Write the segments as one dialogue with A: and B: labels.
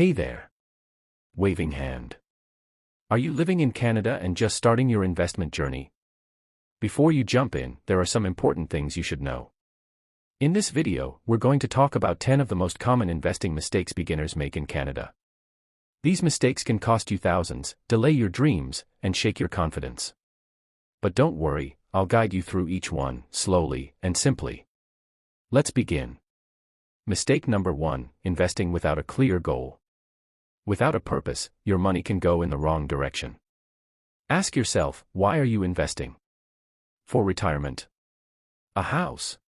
A: Hey there. Waving hand. Are you living in Canada and just starting your investment journey? Before you jump in, there are some important things you should know. In this video, we're going to talk about 10 of the most common investing mistakes beginners make in Canada. These mistakes can cost you thousands, delay your dreams, and shake your confidence. But don't worry, I'll guide you through each one, slowly and simply. Let's begin. Mistake number 1, investing without a clear goal. Without a purpose, your money can go in the wrong direction. Ask yourself, why are you investing? For retirement? A house?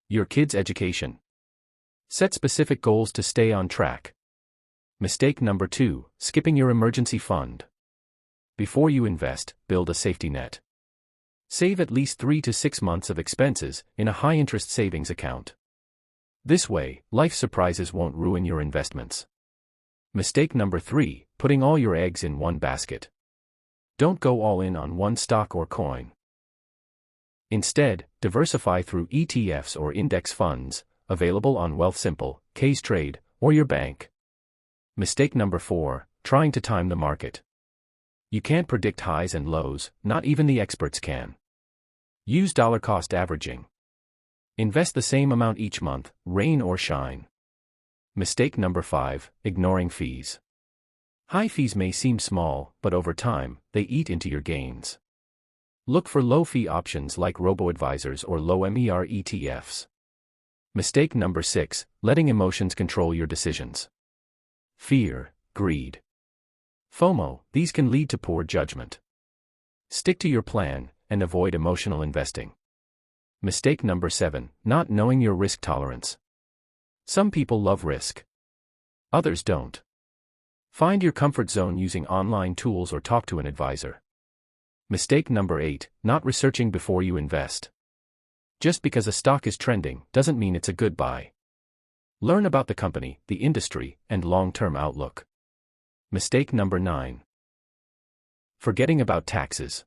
A: Your kids' education? Set specific goals to stay on track. Mistake number 2, skipping your emergency fund. Before you invest, build a safety net. Save at least 3 to 6 months of expenses in a high-interest savings account. This way, life surprises won't ruin your investments. Mistake number 3, putting all your eggs in one basket. Don't go all in on one stock or coin. Instead, diversify through ETFs or index funds, available on Wealthsimple, Questrade, or your bank. Mistake number 4, trying to time the market. You can't predict highs and lows, not even the experts can. Use dollar-cost averaging. Invest the same amount each month, rain or shine. Mistake number 5, ignoring fees. High fees may seem small, but over time, they eat into your gains. Look for low-fee options like robo-advisors or low-MER ETFs. Mistake number 6, letting emotions control your decisions. Fear, greed, FOMO, these can lead to poor judgment. Stick to your plan, and avoid emotional investing. Mistake number 7, not knowing your risk tolerance. Some people love risk. Others don't. Find your comfort zone using online tools or talk to an advisor. Mistake number 8, not researching before you invest. Just because a stock is trending doesn't mean it's a good buy. Learn about the company, the industry, and long-term outlook. Mistake number 9, forgetting about taxes.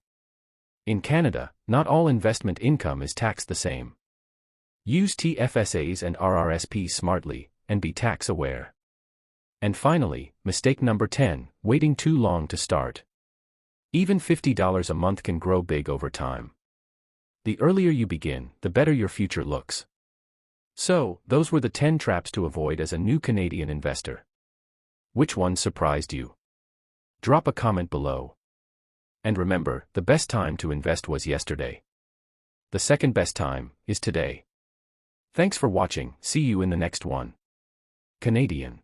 A: In Canada, not all investment income is taxed the same. Use TFSAs and RRSPs smartly, and be tax-aware. And finally, mistake number 10, waiting too long to start. Even $50 a month can grow big over time. The earlier you begin, the better your future looks. So, those were the 10 traps to avoid as a new Canadian investor. Which one surprised you? Drop a comment below. And remember, the best time to invest was yesterday. The second best time is today. Thanks for watching, see you in the next one. Canadian.